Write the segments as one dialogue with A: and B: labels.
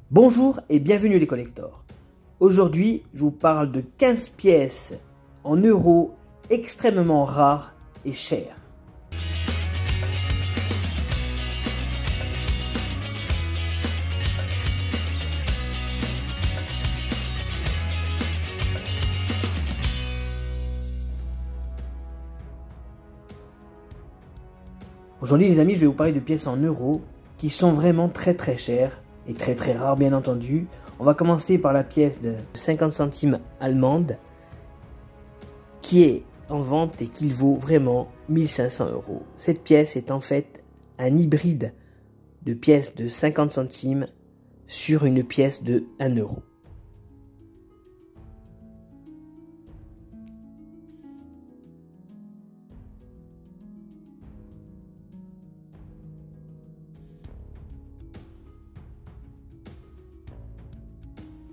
A: Bonjour et bienvenue les collectors. Aujourd'hui, je vous parle de 15 pièces en euros extrêmement rares et chères. Aujourd'hui les amis, je vais vous parler de pièces en euros qui sont vraiment très chères et très rares bien entendu. On va commencer par la pièce de 50 centimes allemande qui est en vente et qui vaut vraiment 1500 euros. Cette pièce est en fait un hybride de pièce de 50 centimes sur une pièce de 1 euro.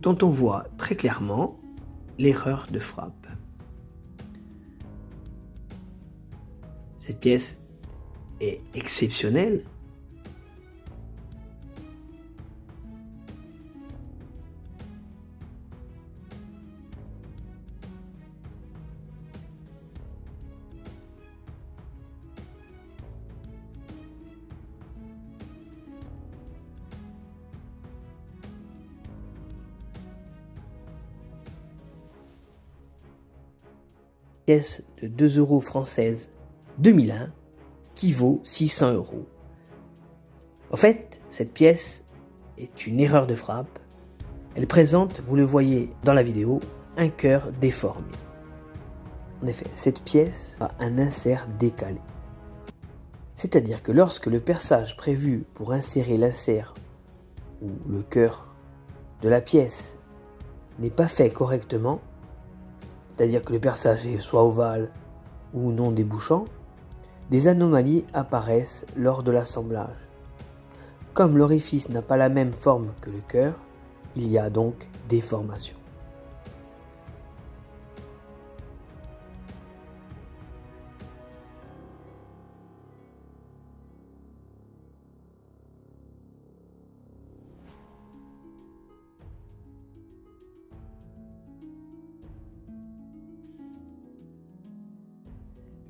A: Dont on voit très clairement l'erreur de frappe. Cette pièce est exceptionnelle. Pièce de 2 euros française 2001 qui vaut 600 euros. En fait, cette pièce est une erreur de frappe. Elle présente, vous le voyez dans la vidéo, un cœur déformé. En effet, cette pièce a un insert décalé. C'est-à-dire que lorsque le perçage prévu pour insérer l'insert ou le cœur de la pièce n'est pas fait correctement, c'est-à-dire que le perçage est soit ovale ou non débouchant, des anomalies apparaissent lors de l'assemblage. Comme l'orifice n'a pas la même forme que le cœur, il y a donc déformation.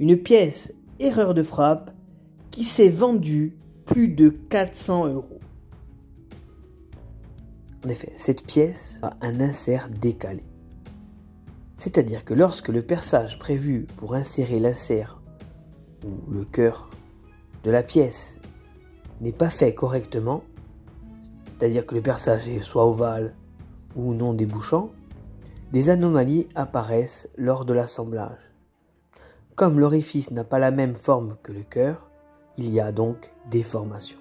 A: Une pièce erreur de frappe qui s'est vendue plus de 400 euros. En effet, cette pièce a un insert décalé. C'est-à-dire que lorsque le perçage prévu pour insérer l'insert ou le cœur de la pièce n'est pas fait correctement, c'est-à-dire que le perçage est soit ovale ou non débouchant, des anomalies apparaissent lors de l'assemblage. Comme l'orifice n'a pas la même forme que le cœur, il y a donc déformation.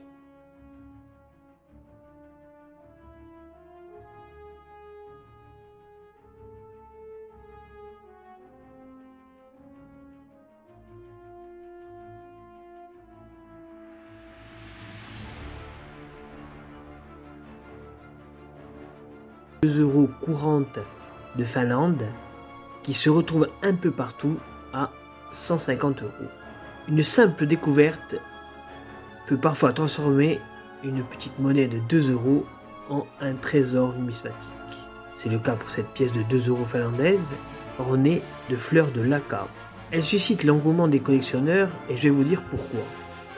A: €2 courante de Finlande qui se retrouve un peu partout à 150 euros. Une simple découverte peut parfois transformer une petite monnaie de 2 euros en un trésor numismatique. C'est le cas pour cette pièce de 2 euros finlandaise ornée de fleurs de laca. Elle suscite l'engouement des collectionneurs et je vais vous dire pourquoi.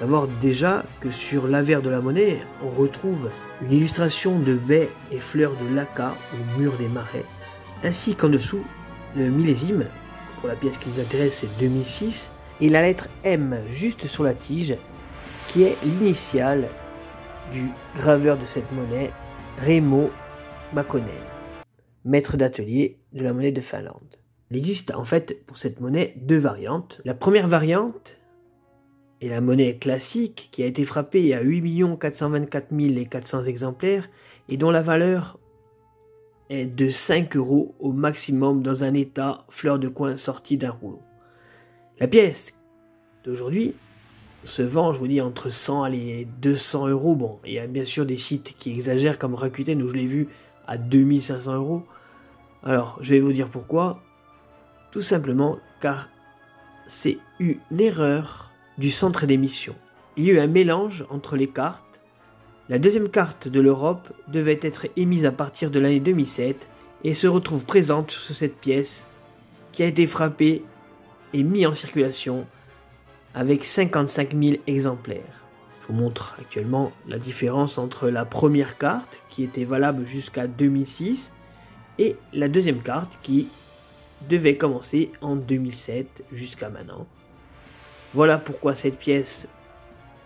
A: D'abord déjà que sur l'avers de la monnaie, on retrouve une illustration de baies et fleurs de laca au mur des marais, ainsi qu'en dessous le millésime. Pour la pièce qui nous intéresse, c'est 2006, et la lettre M juste sur la tige, qui est l'initiale du graveur de cette monnaie, Remo Makkonen, maître d'atelier de la monnaie de Finlande. Il existe en fait pour cette monnaie deux variantes. La première variante est la monnaie classique, qui a été frappée à 8 424 400 exemplaires, et dont la valeur est de 5 euros au maximum dans un état fleur de coin sorti d'un rouleau. La pièce d'aujourd'hui se vend, je vous dis, entre 100 et 200 euros. Bon, il y a bien sûr des sites qui exagèrent comme Rakuten où je l'ai vu à 2500 euros. Alors, je vais vous dire pourquoi. Tout simplement car c'est une erreur du centre d'émission. Il y a eu un mélange entre les cartes La deuxième carte de l'Europe devait être émise à partir de l'année 2007 et se retrouve présente sur cette pièce qui a été frappée et mise en circulation avec 55 000 exemplaires. Je vous montre actuellement la différence entre la première carte qui était valable jusqu'à 2006 et la deuxième carte qui devait commencer en 2007 jusqu'à maintenant. Voilà pourquoi cette pièce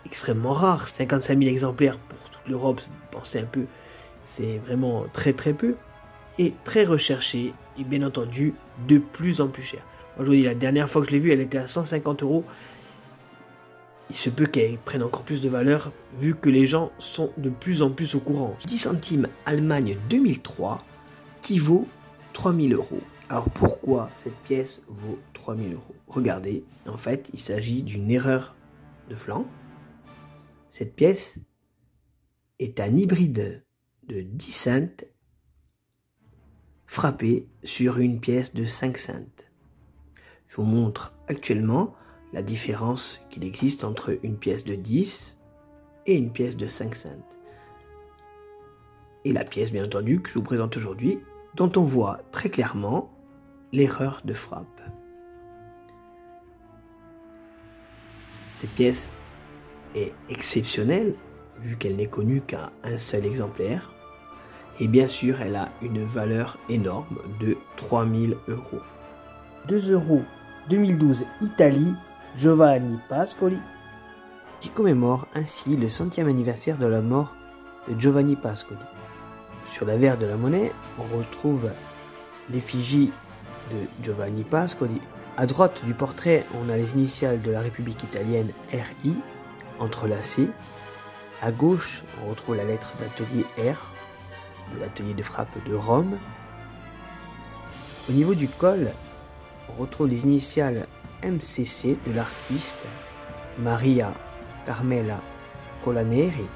A: extrêmement rare, 55 000 exemplaires pour toute l'Europe, pensez un peu, c'est vraiment très peu, et très recherchée et bien entendu de plus en plus cher. Moi je vous dis, la dernière fois que je l'ai vue, elle était à 150 €. Il se peut qu'elle prenne encore plus de valeur vu que les gens sont de plus en plus au courant. 10 centimes Allemagne 2003 qui vaut 3 000 €. Alors pourquoi cette pièce vaut 3 000 €? Regardez, en fait, il s'agit d'une erreur de flanc. Cette pièce est un hybride de 10 cents frappé sur une pièce de 5 cents. Je vous montre actuellement la différence qu'il existe entre une pièce de 10 et une pièce de 5 cents. Et la pièce, bien entendu, que je vous présente aujourd'hui, dont on voit très clairement l'erreur de frappe. Cette pièce est exceptionnelle, vu qu'elle n'est connue qu'à un seul exemplaire. Et bien sûr, elle a une valeur énorme de 3 000 €. 2 € 2012 Italie, Giovanni Pascoli, qui commémore ainsi le 100e anniversaire de la mort de Giovanni Pascoli. Sur l'avers de la monnaie, on retrouve l'effigie de Giovanni Pascoli. À droite du portrait, on a les initiales de la République italienne RI, entrelacées. À gauche, on retrouve la lettre d'atelier R, de l'atelier de frappe de Rome. Au niveau du col, on retrouve les initiales MCC de l'artiste Maria Carmela Colaneri,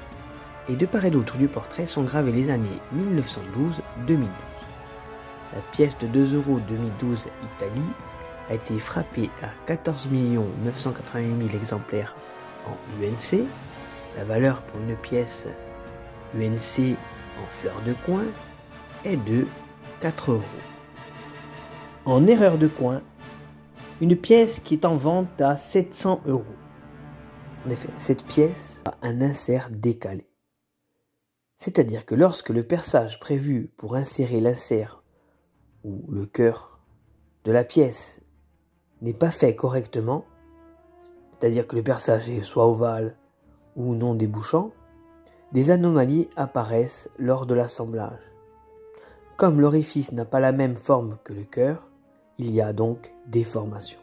A: et de part et d'autre du portrait sont gravées les années 1912-2012. La pièce de 2 € 2012 Italie a été frappée à 14 988 000 exemplaires en UNC. La valeur pour une pièce UNC en fleur de coin est de 4 €. En erreur de coin, une pièce qui est en vente à 700 €. En effet, cette pièce a un insert décalé. C'est-à-dire que lorsque le perçage prévu pour insérer l'insert ou le cœur de la pièce n'est pas fait correctement, c'est-à-dire que le perçage est soit ovale ou non débouchant, des anomalies apparaissent lors de l'assemblage. Comme l'orifice n'a pas la même forme que le cœur, il y a donc déformation.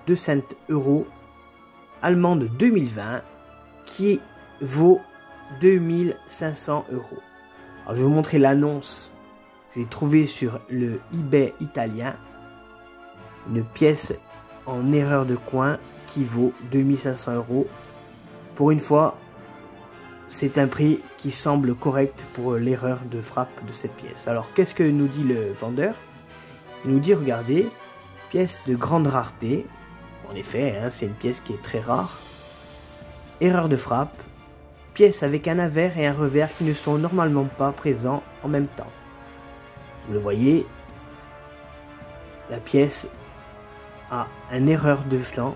A: De 5 € allemande 2020 qui vaut 2500 €. Alors je vais vous montrer l'annonce que j'ai trouvée sur le eBay italien. Une pièce en erreur de coin qui vaut 2500 €. Pour une fois, c'est un prix qui semble correct pour l'erreur de frappe de cette pièce. Alors qu'est-ce que nous dit le vendeur? Il nous dit, regardez, pièce de grande rareté. En effet, hein, c'est une pièce qui est très rare. Erreur de frappe. Pièce avec un avers et un revers qui ne sont normalement pas présents en même temps. Vous le voyez, la pièce a une erreur de flanc.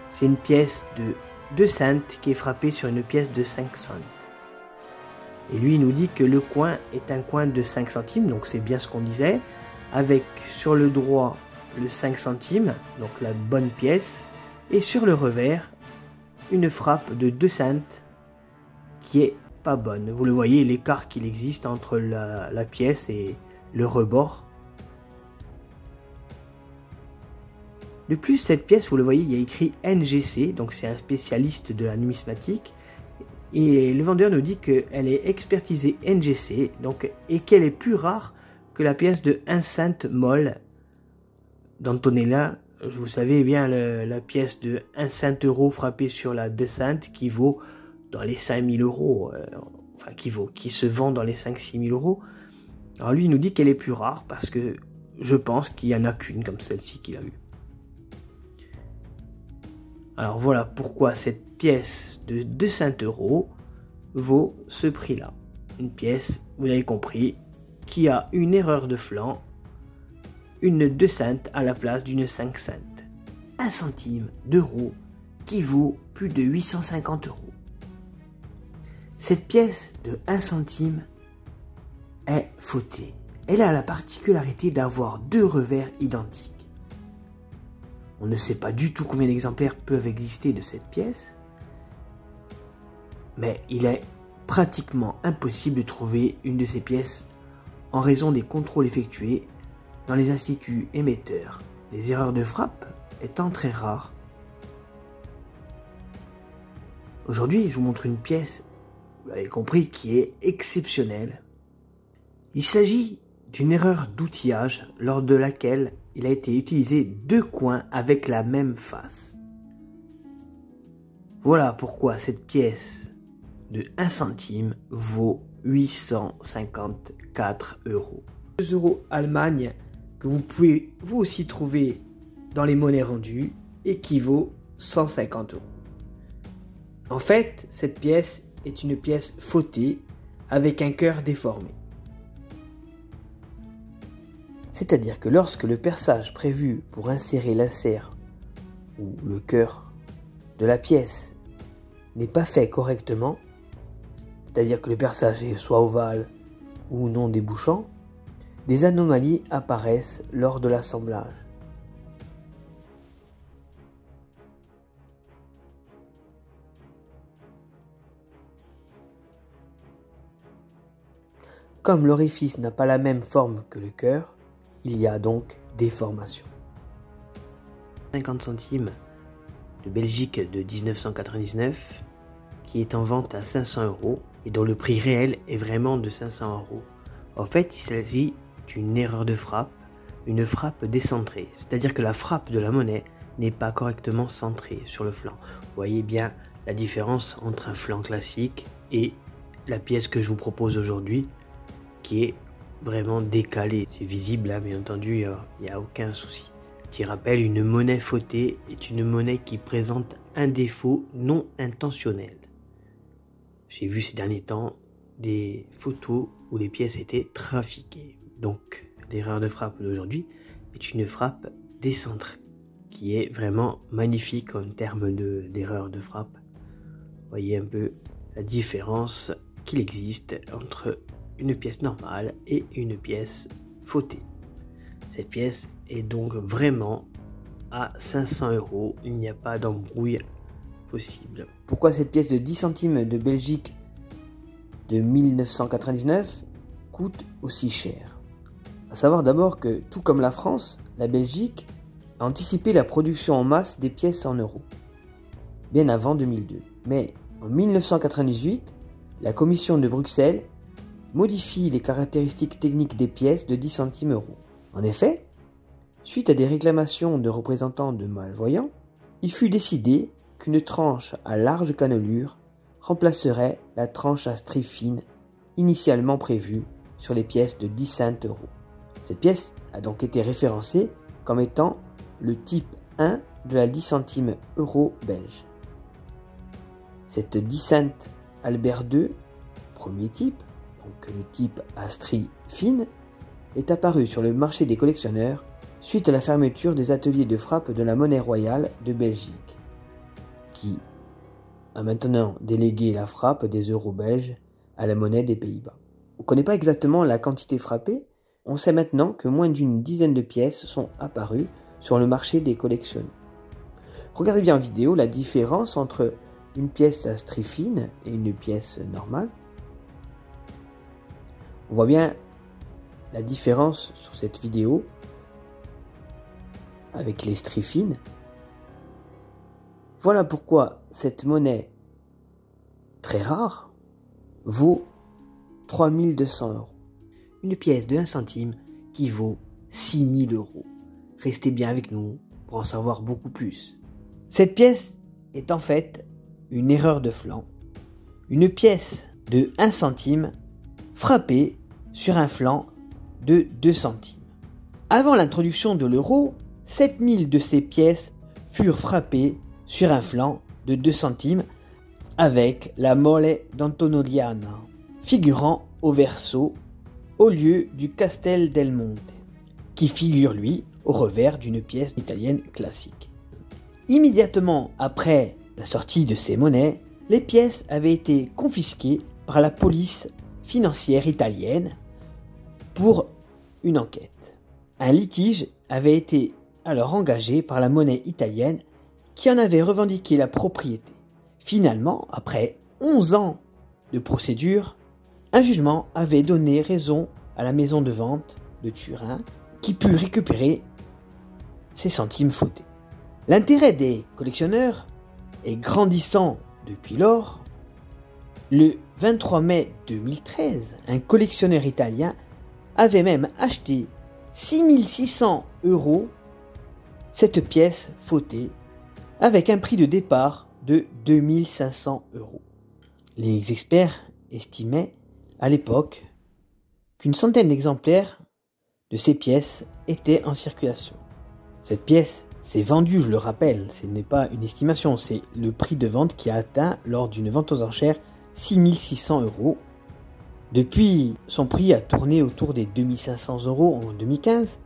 A: C'est une pièce de 2 cents qui est frappée sur une pièce de 5 cents. Et lui, il nous dit que le coin est un coin de 5 centimes, donc c'est bien ce qu'on disait, avec sur le droit le 5 centimes, donc la bonne pièce, et sur le revers, une frappe de 2 cents qui est pas bonne. Vous le voyez, l'écart qu'il existe entre la pièce et le rebord. De plus, cette pièce, vous le voyez, il y a écrit NGC, donc c'est un spécialiste de la numismatique, et le vendeur nous dit qu'elle est expertisée NGC, donc, et qu'elle est plus rare que la pièce de 1 cent molle d'Antonella. Vous savez bien, la pièce de 1 cent € frappée sur la 2 cents qui vaut dans les 5 000 €, enfin qui se vend dans les 5 000 à 6 000 €. Alors lui, il nous dit qu'elle est plus rare parce que je pense qu'il n'y en a qu'une comme celle-ci qu'il a eue. Alors voilà pourquoi cette pièce de 2 cents € vaut ce prix-là. Une pièce, vous l'avez compris, qui a une erreur de flanc, une 2 cents à la place d'une 5 cents. 1 centime d'euro qui vaut plus de 850 €. Cette pièce de 1 centime est fautée. Elle a la particularité d'avoir 2 revers identiques. On ne sait pas du tout combien d'exemplaires peuvent exister de cette pièce, mais il est pratiquement impossible de trouver une de ces pièces en raison des contrôles effectués dans les instituts émetteurs, les erreurs de frappe étant très rares. Aujourd'hui, je vous montre une pièce, vous l'avez compris, qui est exceptionnelle. Il s'agit d'une erreur d'outillage lors de laquelle il a été utilisé 2 coins avec la même face. Voilà pourquoi cette pièce de 1 centime vaut 854 €. 2 € Allemagne que vous pouvez vous aussi trouver dans les monnaies rendues équivaut 150 €. En fait, cette pièce est une pièce fautée avec un cœur déformé. C'est-à-dire que lorsque le perçage prévu pour insérer l'insert ou le cœur de la pièce n'est pas fait correctement, c'est-à-dire que le perçage est soit ovale ou non débouchant, des anomalies apparaissent lors de l'assemblage. Comme l'orifice n'a pas la même forme que le cœur, il y a donc déformation. 50 centimes de Belgique de 1999 qui est en vente à 500 € et dont le prix réel est vraiment de 500 €. En fait, il s'agit d'une erreur de frappe, une frappe décentrée, c'est-à-dire que la frappe de la monnaie n'est pas correctement centrée sur le flanc. Vous voyez bien la différence entre un flanc classique et la pièce que je vous propose aujourd'hui, qui est vraiment décalée. C'est visible là, bien entendu, il n'y a aucun souci. Petit rappel, une monnaie fautée est une monnaie qui présente un défaut non intentionnel. J'ai vu ces derniers temps des photos où les pièces étaient trafiquées. Donc l'erreur de frappe d'aujourd'hui est une frappe décentrée, qui est vraiment magnifique en termes d'erreur de frappe. Vous voyez un peu la différence qu'il existe entre une pièce normale et une pièce fautée. Cette pièce est donc vraiment à 500 €, il n'y a pas d'embrouille possible. Pourquoi cette pièce de 10 centimes de Belgique de 1999 coûte aussi cher? À savoir d'abord que, tout comme la France, la Belgique a anticipé la production en masse des pièces en euros, bien avant 2002. Mais en 1998, la Commission de Bruxelles modifie les caractéristiques techniques des pièces de 10 centimes €. En effet, suite à des réclamations de représentants de malvoyants, il fut décidé qu'une tranche à large cannelure remplacerait la tranche à stries fines initialement prévue sur les pièces de 10 cents €. Cette pièce a donc été référencée comme étant le type 1 de la 10 centimes € belge. Cette 10 cents Albert II, premier type, donc le type à stries fines, est apparu sur le marché des collectionneurs suite à la fermeture des ateliers de frappe de la monnaie royale de Belgique, qui a maintenant délégué la frappe des euros belges à la monnaie des Pays-Bas. On ne connaît pas exactement la quantité frappée, on sait maintenant que moins d'une dizaine de pièces sont apparues sur le marché des collectionneurs. Regardez bien en vidéo la différence entre une pièce à stries fines et une pièce normale. On voit bien la différence sur cette vidéo avec les stries fines. Voilà pourquoi cette monnaie très rare vaut 3200 €. Une pièce de 1 centime qui vaut 6000 €. Restez bien avec nous pour en savoir beaucoup plus. Cette pièce est en fait une erreur de flanc. Une pièce de 1 centime frappée sur un flanc de 2 centimes. Avant l'introduction de l'euro, 7000 de ces pièces furent frappées sur un flanc de 2 centimes avec la Mole d'Antonoliana, figurant au verso au lieu du Castel del Monte, qui figure lui au revers d'une pièce italienne classique. Immédiatement après la sortie de ces monnaies, les pièces avaient été confisquées par la police financière italienne pour une enquête. Un litige avait été alors engagé par la monnaie italienne qui en avait revendiqué la propriété. Finalement, après 11 ans de procédure, un jugement avait donné raison à la maison de vente de Turin qui put récupérer ses centimes fautés. L'intérêt des collectionneurs est grandissant depuis lors. Le 23 mai 2013, un collectionneur italien avait même acheté 6600 € cette pièce fautée avec un prix de départ de 2500 €. Les experts estimaient à l'époque qu'une centaine d'exemplaires de ces pièces étaient en circulation. Cette pièce s'est vendue, je le rappelle, ce n'est pas une estimation, c'est le prix de vente qui a atteint lors d'une vente aux enchères 6600 €. Depuis, son prix a tourné autour des 2500 € en 2015,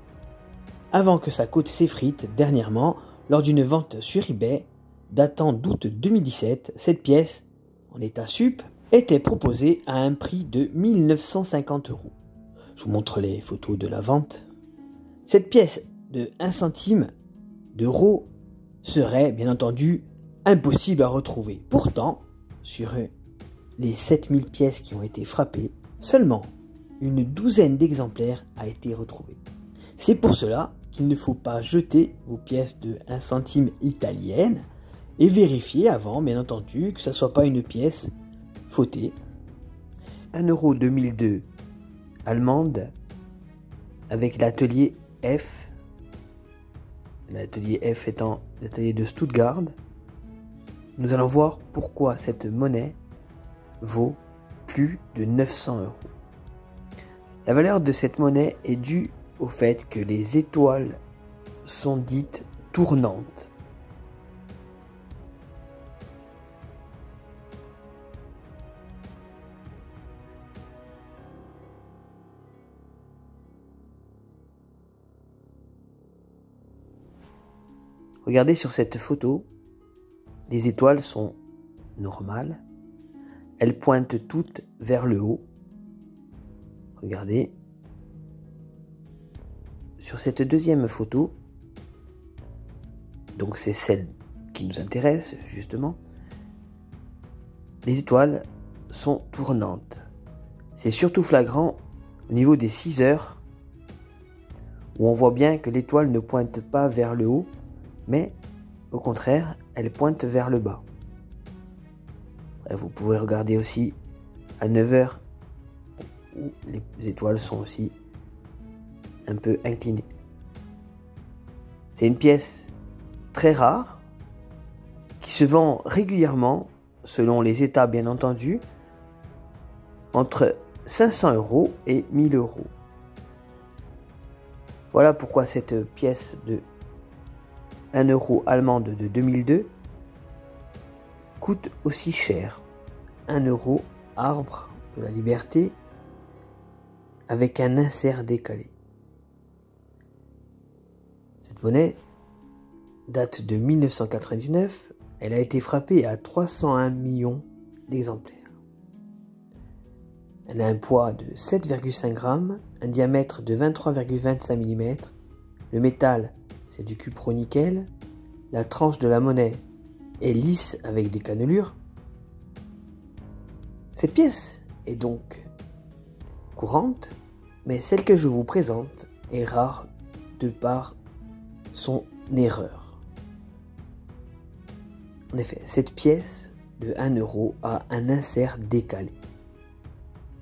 A: avant que sa cote s'effrite dernièrement lors d'une vente sur eBay datant d'août 2017. Cette pièce, en état sup, était proposée à un prix de 1950 €. Je vous montre les photos de la vente. Cette pièce de 1 centime d'euro serait bien entendu impossible à retrouver. Pourtant, sur les 7000 pièces qui ont été frappées, seulement une douzaine d'exemplaires a été retrouvée. C'est pour cela qu'il ne faut pas jeter vos pièces de 1 centime italiennes et vérifier avant, bien entendu, que ce ne soit pas une pièce fautée. 1 € 2002 allemande avec l'atelier F. L'atelier F étant l'atelier de Stuttgart. Nous allons voir pourquoi cette monnaie vaut plus de 900 €. La valeur de cette monnaie est due au fait que les étoiles sont dites tournantes. Regardez sur cette photo, les étoiles sont normales, elles pointent toutes vers le haut. Regardez. Sur cette deuxième photo, donc c'est celle qui nous intéresse justement, les étoiles sont tournantes. C'est surtout flagrant au niveau des 6 heures, où on voit bien que l'étoile ne pointe pas vers le haut, mais au contraire, elle pointe vers le bas. Vous pouvez regarder aussi à 9 heures, où les étoiles sont aussi un peu inclinées. C'est une pièce très rare qui se vend régulièrement, selon les états bien entendu, entre 500 € et 1000 €. Voilà pourquoi cette pièce de 1 € allemande de 2002 coûte aussi cher. 1 € arbre de la liberté avec un insert décalé. Cette monnaie date de 1999, elle a été frappée à 301 millions d'exemplaires. Elle a un poids de 7,5 grammes, un diamètre de 23,25 mm. Le métal, c'est du cupro-nickel. La tranche de la monnaie est lisse avec des cannelures. Cette pièce est donc courante, mais celle que je vous présente est rare de par son erreur. En effet, cette pièce de 1 € a un insert décalé.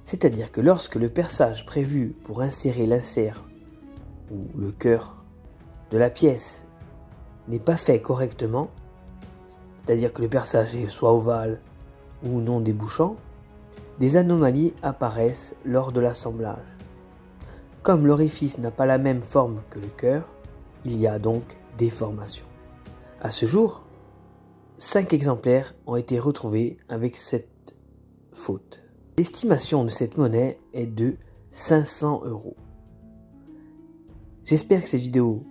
A: C'est-à-dire que lorsque le perçage prévu pour insérer l'insert ou le cœur de la pièce n'est pas fait correctement, c'est-à-dire que le perçage est soit ovale ou non débouchant, des anomalies apparaissent lors de l'assemblage. Comme l'orifice n'a pas la même forme que le cœur, il y a donc déformation. À ce jour, 5 exemplaires ont été retrouvés avec cette faute. L'estimation de cette monnaie est de 500 €. J'espère que cette vidéo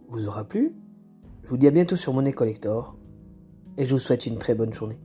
A: vous aura plu. Je vous dis à bientôt sur Monnaie Collector et je vous souhaite une très bonne journée.